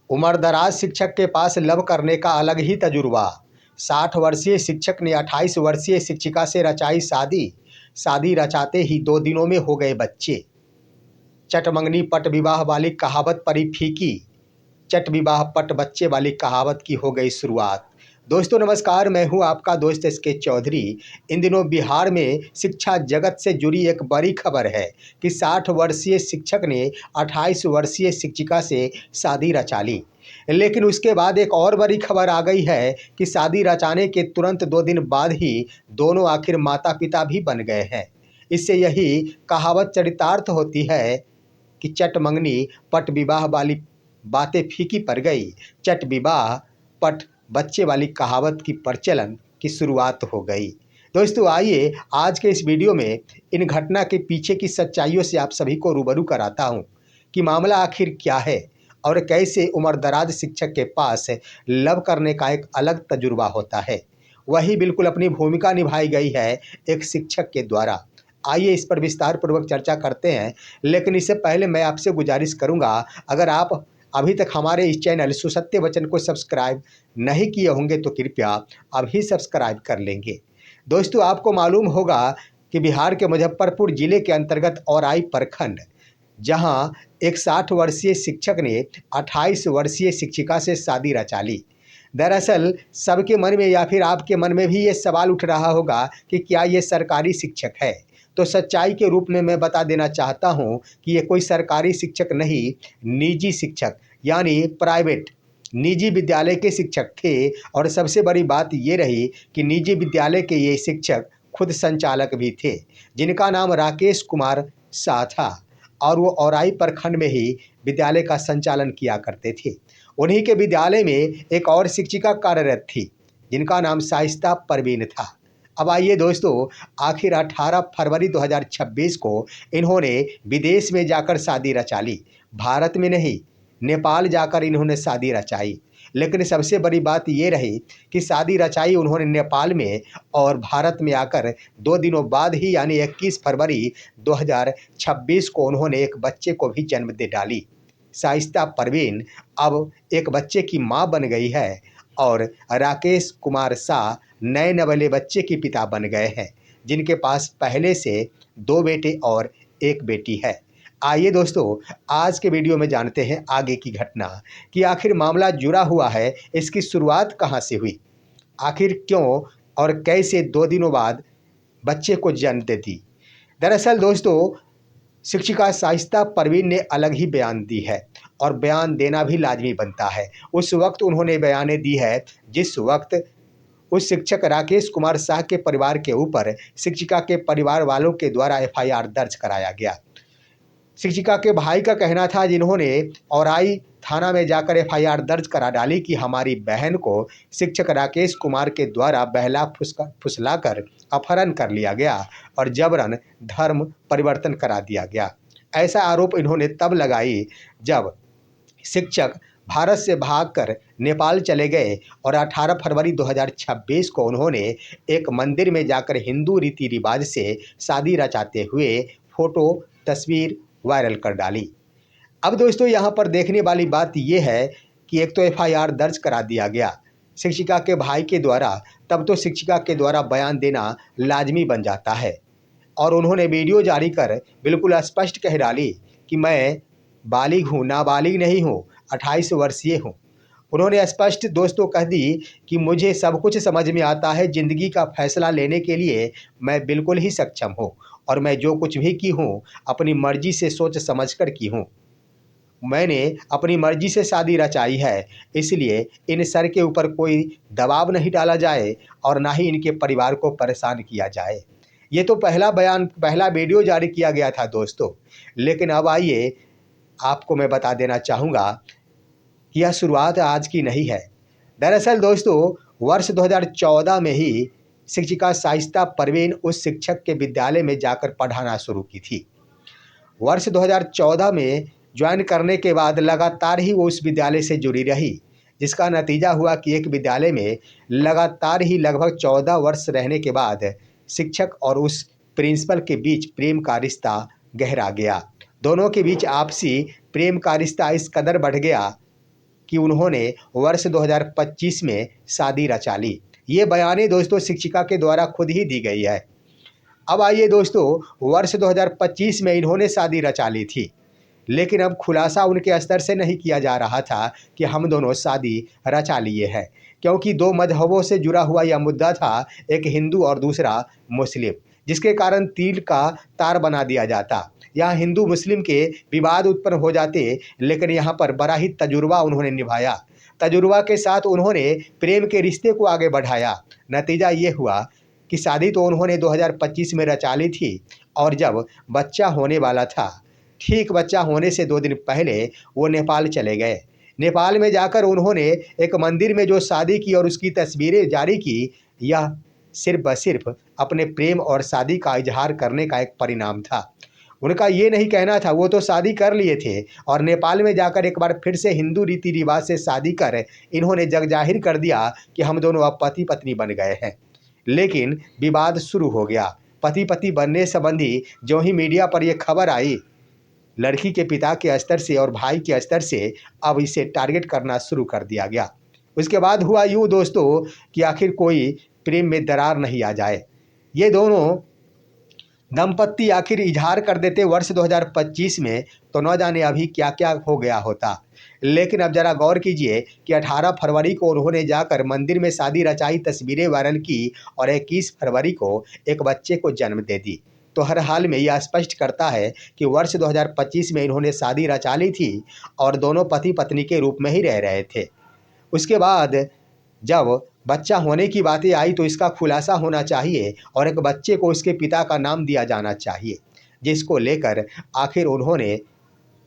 उम्रदराज शिक्षक के पास लव करने का अलग ही तजुर्बा। 60 वर्षीय शिक्षक ने 28 वर्षीय शिक्षिका से रचाई शादी। शादी रचाते ही 2 दिनों में हो गए बच्चे। चट मंगनी पट विवाह वाली कहावत परी फीकी। चट विवाह पट बच्चे वाली कहावत की हो गई शुरुआत। दोस्तों नमस्कार, मैं हूं आपका दोस्त एस के चौधरी। इन दिनों बिहार में शिक्षा जगत से जुड़ी एक बड़ी खबर है कि 60 वर्षीय शिक्षक ने 28 वर्षीय शिक्षिका से शादी रचा ली। लेकिन उसके बाद एक और बड़ी खबर आ गई है कि शादी रचाने के तुरंत 2 दिन बाद ही दोनों आखिर माता पिता भी बन गए हैं। इससे यही कहावत चरितार्थ होती है कि चट मंगनी पट विवाह वाली बातें फीकी पड़ गई। चट विवाह पट बच्चे वाली कहावत की प्रचलन की शुरुआत हो गई। दोस्तों आइए आज के इस वीडियो में इन घटना के पीछे की सच्चाइयों से आप सभी को रूबरू कराता हूं कि मामला आखिर क्या है और कैसे उम्रदराज शिक्षक के पास लव करने का एक अलग तजुर्बा होता है। वही बिल्कुल अपनी भूमिका निभाई गई है एक शिक्षक के द्वारा। आइए इस पर विस्तार पूर्वक चर्चा करते हैं, लेकिन इससे पहले मैं आपसे गुजारिश करूंगा, अगर आप अभी तक हमारे इस चैनल सुसत्य वचन को सब्सक्राइब नहीं किए होंगे तो कृपया अभी सब्सक्राइब कर लेंगे। दोस्तों आपको मालूम होगा कि बिहार के मुजफ्फरपुर जिले के अंतर्गत औराई प्रखंड, जहां एक 60 वर्षीय शिक्षक ने 28 वर्षीय शिक्षिका से शादी रचा ली। दरअसल सबके मन में या फिर आपके मन में भी ये सवाल उठ रहा होगा कि क्या ये सरकारी शिक्षक है। तो सच्चाई के रूप में मैं बता देना चाहता हूं कि ये कोई सरकारी शिक्षक नहीं, निजी शिक्षक यानी प्राइवेट निजी विद्यालय के शिक्षक थे। और सबसे बड़ी बात ये रही कि निजी विद्यालय के ये शिक्षक खुद संचालक भी थे, जिनका नाम राकेश कुमार शाह था और वो औराई प्रखंड में ही विद्यालय का संचालन किया करते थे। उन्हीं के विद्यालय में एक और शिक्षिका कार्यरत थी, जिनका नाम शाइस्ता परवीन था। अब आइए दोस्तों, आखिर 18 फरवरी 2026 को इन्होंने विदेश में जाकर शादी रचा ली। भारत में नहीं, नेपाल जाकर इन्होंने शादी रचाई। लेकिन सबसे बड़ी बात ये रही कि शादी रचाई उन्होंने नेपाल में और भारत में आकर 2 दिनों बाद ही यानी 21 फरवरी 2026 को उन्होंने एक बच्चे को भी जन्म दे डाली। शाइस्ता परवीन अब एक बच्चे की मां बन गई है और राकेश कुमार शाह नए नवेले बच्चे के पिता बन गए हैं, जिनके पास पहले से 2 बेटे और 1 बेटी है। आइए दोस्तों आज के वीडियो में जानते हैं आगे की घटना कि आखिर मामला जुड़ा हुआ है, इसकी शुरुआत कहां से हुई, आखिर क्यों और कैसे 2 दिनों बाद बच्चे को जन्म दे दी। दरअसल दोस्तों शिक्षिका शाइस्ता परवीन ने अलग ही बयान दी है और बयान देना भी लाजमी बनता है। उस वक्त उन्होंने बयानें दी है जिस वक्त उस शिक्षक राकेश कुमार शाह के परिवार के ऊपर शिक्षिका के परिवार वालों के द्वारा एफआईआर दर्ज कराया गया। शिक्षिका के भाई का कहना था, जिन्होंने औराई थाना में जाकर एफआईआर दर्ज करा डाली कि हमारी बहन को शिक्षक राकेश कुमार के द्वारा बहला फुसलाकर अपहरण कर लिया गया और जबरन धर्म परिवर्तन करा दिया गया। ऐसा आरोप इन्होंने तब लगाई जब शिक्षक भारत से भागकर नेपाल चले गए और 18 फरवरी 2026 को उन्होंने एक मंदिर में जाकर हिंदू रीति रिवाज से शादी रचाते हुए फोटो तस्वीर वायरल कर डाली। अब दोस्तों यहाँ पर देखने वाली बात यह है कि एक तो एफआईआर दर्ज करा दिया गया शिक्षिका के भाई के द्वारा, तब तो शिक्षिका के द्वारा बयान देना लाजमी बन जाता है और उन्होंने वीडियो जारी कर बिल्कुल स्पष्ट कह डाली कि मैं बालिग हूँ, नाबालिग नहीं हूँ, 28 वर्षीय हूँ। उन्होंने स्पष्ट दोस्तों कह दी कि मुझे सब कुछ समझ में आता है, ज़िंदगी का फैसला लेने के लिए मैं बिल्कुल ही सक्षम हूँ और मैं जो कुछ भी की हूँ अपनी मर्जी से सोच समझ कर की हूँ। मैंने अपनी मर्जी से शादी रचाई है, इसलिए इन सर के ऊपर कोई दबाव नहीं डाला जाए और ना ही इनके परिवार को परेशान किया जाए। ये तो पहला बयान, पहला वीडियो जारी किया गया था दोस्तों। लेकिन अब आइए आपको मैं बता देना चाहूँगा कि यह शुरुआत आज की नहीं है। दरअसल दोस्तों वर्ष 2014 में ही शिक्षिका शाइस्ता परवीन उस शिक्षक के विद्यालय में जाकर पढ़ाना शुरू की थी। वर्ष 2014 में ज्वाइन करने के बाद लगातार ही वो उस विद्यालय से जुड़ी रही, जिसका नतीजा हुआ कि एक विद्यालय में लगातार ही लगभग 14 वर्ष रहने के बाद शिक्षक और उस प्रिंसिपल के बीच प्रेम का रिश्ता गहरा गया। दोनों के बीच आपसी प्रेम का रिश्ता इस कदर बढ़ गया कि उन्होंने वर्ष 2025 में शादी रचा ली। ये बयाने दोस्तों शिक्षिका के द्वारा खुद ही दी गई है। अब आइए दोस्तों, वर्ष 2025 में इन्होंने शादी रचा ली थी, लेकिन अब खुलासा उनके स्तर से नहीं किया जा रहा था कि हम दोनों शादी रचा लिए हैं, क्योंकि दो मजहबों से जुड़ा हुआ यह मुद्दा था, एक हिंदू और दूसरा मुस्लिम, जिसके कारण तिल का तार बना दिया जाता। यहाँ हिंदू मुस्लिम के विवाद उत्पन्न हो जाते, लेकिन यहाँ पर बड़ा ही तजुर्बा उन्होंने निभाया। तजुर्बा के साथ उन्होंने प्रेम के रिश्ते को आगे बढ़ाया। नतीजा ये हुआ कि शादी तो उन्होंने 2025 में रचा ली थी, और जब बच्चा होने वाला था, ठीक बच्चा होने से 2 दिन पहले वो नेपाल चले गए। नेपाल में जाकर उन्होंने एक मंदिर में जो शादी की और उसकी तस्वीरें जारी की, यह सिर्फ व सिर्फ अपने प्रेम और शादी का इजहार करने का एक परिणाम था। उनका ये नहीं कहना था, वो तो शादी कर लिए थे और नेपाल में जाकर एक बार फिर से हिंदू रीति रिवाज से शादी कर इन्होंने जग जाहिर कर दिया कि हम दोनों अब पति पत्नी बन गए हैं। लेकिन विवाद शुरू हो गया। पति पत्नी बनने संबंधी जो ही मीडिया पर यह खबर आई, लड़की के पिता के स्तर से और भाई के स्तर से अब इसे टारगेट करना शुरू कर दिया गया। उसके बाद हुआ यूँ दोस्तों कि आखिर कोई प्रेम में दरार नहीं आ जाए। ये दोनों दंपत्ति आखिर इजहार कर देते वर्ष 2025 में, तो न जाने अभी क्या क्या हो गया होता। लेकिन अब जरा गौर कीजिए कि 18 फरवरी को उन्होंने जाकर मंदिर में शादी रचाई, तस्वीरें वायरल की और 21 फरवरी को एक बच्चे को जन्म दे दी। तो हर हाल में यह स्पष्ट करता है कि वर्ष 2025 में इन्होंने शादी रचा ली थी और दोनों पति पत्नी के रूप में ही रह रहे थे। उसके बाद जब बच्चा होने की बातें आई तो इसका खुलासा होना चाहिए और एक बच्चे को उसके पिता का नाम दिया जाना चाहिए, जिसको लेकर आखिर उन्होंने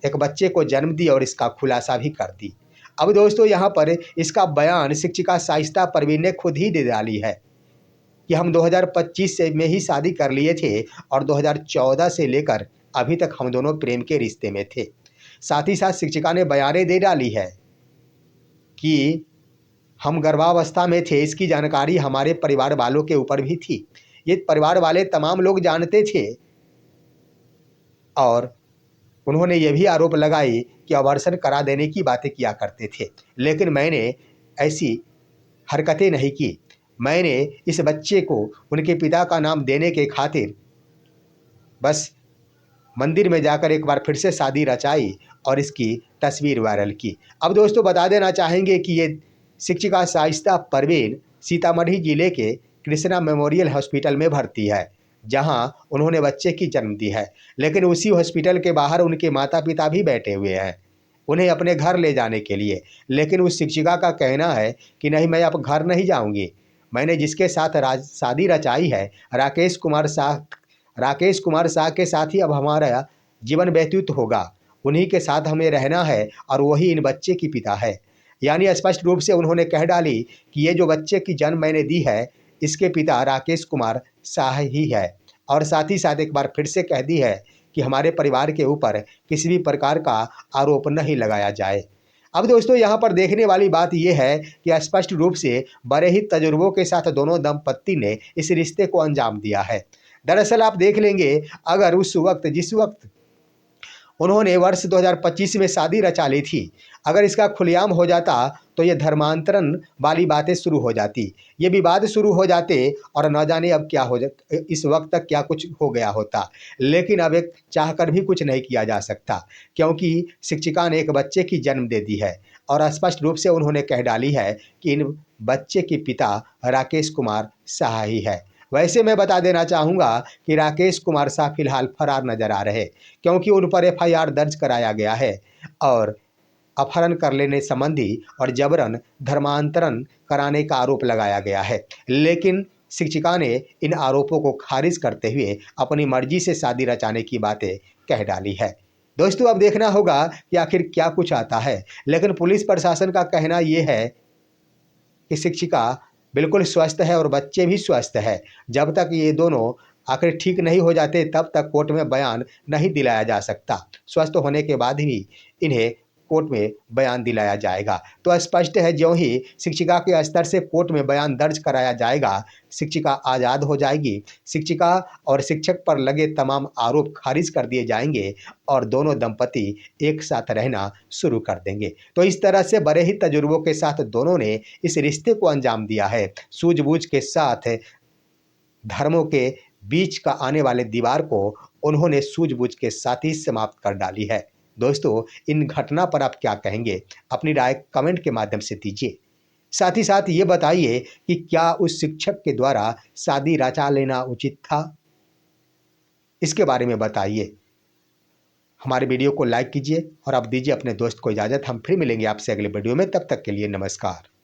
एक बच्चे को जन्म दी और इसका खुलासा भी कर दी। अब दोस्तों यहाँ पर इसका बयान शिक्षिका शाइस्ता परवीन ने खुद ही दे डाली है कि हम 2025 से में ही शादी कर लिए थे और 2014 से लेकर अभी तक हम दोनों प्रेम के रिश्ते में थे। साथ ही साथ शिक्षिका ने बयानें दे डाली है कि हम गर्भावस्था में थे, इसकी जानकारी हमारे परिवार वालों के ऊपर भी थी। ये परिवार वाले तमाम लोग जानते थे और उन्होंने ये भी आरोप लगाई कि अबॉर्शन करा देने की बातें किया करते थे, लेकिन मैंने ऐसी हरकतें नहीं की। मैंने इस बच्चे को उनके पिता का नाम देने के खातिर बस मंदिर में जाकर एक बार फिर से शादी रचाई और इसकी तस्वीर वायरल की। अब दोस्तों बता देना चाहेंगे कि ये शिक्षिका शाइस्ता परवीन सीतामढ़ी जिले के कृष्णा मेमोरियल हॉस्पिटल में भर्ती है, जहां उन्होंने बच्चे की जन्म दी है। लेकिन उसी हॉस्पिटल के बाहर उनके माता पिता भी बैठे हुए हैं उन्हें अपने घर ले जाने के लिए। लेकिन उस शिक्षिका का कहना है कि नहीं, मैं अब घर नहीं जाऊंगी। मैंने जिसके साथ शादी रचाई है राकेश कुमार शाह के साथ ही अब हमारा जीवन व्यतीत होगा। उन्हीं के साथ हमें रहना है और वही इन बच्चे की पिता है। यानी स्पष्ट रूप से उन्होंने कह डाली कि ये जो बच्चे की जन्म मैंने दी है, इसके पिता राकेश कुमार शाह ही है। और साथ ही साथ एक बार फिर से कह दी है कि हमारे परिवार के ऊपर किसी भी प्रकार का आरोप नहीं लगाया जाए। अब दोस्तों यहाँ पर देखने वाली बात यह है कि स्पष्ट रूप से बड़े ही तजुर्बों के साथ दोनों दंपत्ति ने इस रिश्ते को अंजाम दिया है। दरअसल आप देख लेंगे, अगर उस वक्त जिस वक्त उन्होंने वर्ष 2025 में शादी रचा ली थी, अगर इसका खुलेआम हो जाता तो ये धर्मांतरण वाली बातें शुरू हो जाती, ये विवाद शुरू हो जाते और न जाने अब क्या हो इस वक्त तक क्या कुछ हो गया होता। लेकिन अब एक चाहकर भी कुछ नहीं किया जा सकता, क्योंकि शिक्षिका ने एक बच्चे की जन्म दे दी है और स्पष्ट रूप से उन्होंने कह डाली है कि इन बच्चे के पिता राकेश कुमार शाह ही है। वैसे मैं बता देना चाहूँगा कि राकेश कुमार शाह फिलहाल फरार नजर आ रहे, क्योंकि उन पर FIR दर्ज कराया गया है और अपहरण कर लेने संबंधी और जबरन धर्मांतरण कराने का आरोप लगाया गया है। लेकिन शिक्षिका ने इन आरोपों को खारिज करते हुए अपनी मर्जी से शादी रचाने की बातें कह डाली है। दोस्तों अब देखना होगा कि आखिर क्या कुछ आता है, लेकिन पुलिस प्रशासन का कहना यह है कि शिक्षिका बिल्कुल स्वस्थ है और बच्चे भी स्वस्थ है। जब तक ये दोनों आखिर ठीक नहीं हो जाते तब तक कोर्ट में बयान नहीं दिलाया जा सकता। स्वस्थ होने के बाद ही इन्हें कोर्ट में बयान दिलाया जाएगा। तो स्पष्ट है, ज्यों ही शिक्षिका के स्तर से कोर्ट में बयान दर्ज कराया जाएगा, शिक्षिका आज़ाद हो जाएगी। शिक्षिका और शिक्षक पर लगे तमाम आरोप खारिज कर दिए जाएंगे और दोनों दंपति एक साथ रहना शुरू कर देंगे। तो इस तरह से बड़े ही तजुर्बों के साथ दोनों ने इस रिश्ते को अंजाम दिया है। सूझबूझ के साथ धर्मों के बीच का आने वाले दीवार को उन्होंने सूझबूझ के साथ ही समाप्त कर डाली है। दोस्तों, इन घटना पर आप क्या कहेंगे? अपनी राय कमेंट के माध्यम से दीजिए। साथ ही साथ ये बताइए कि क्या उस शिक्षक के द्वारा शादी रचा लेना उचित था? इसके बारे में बताइए। हमारे वीडियो को लाइक कीजिए और आप दीजिए अपने दोस्त को इजाज़त। हम फिर मिलेंगे आपसे अगले वीडियो में। तब तक के लिए नमस्कार।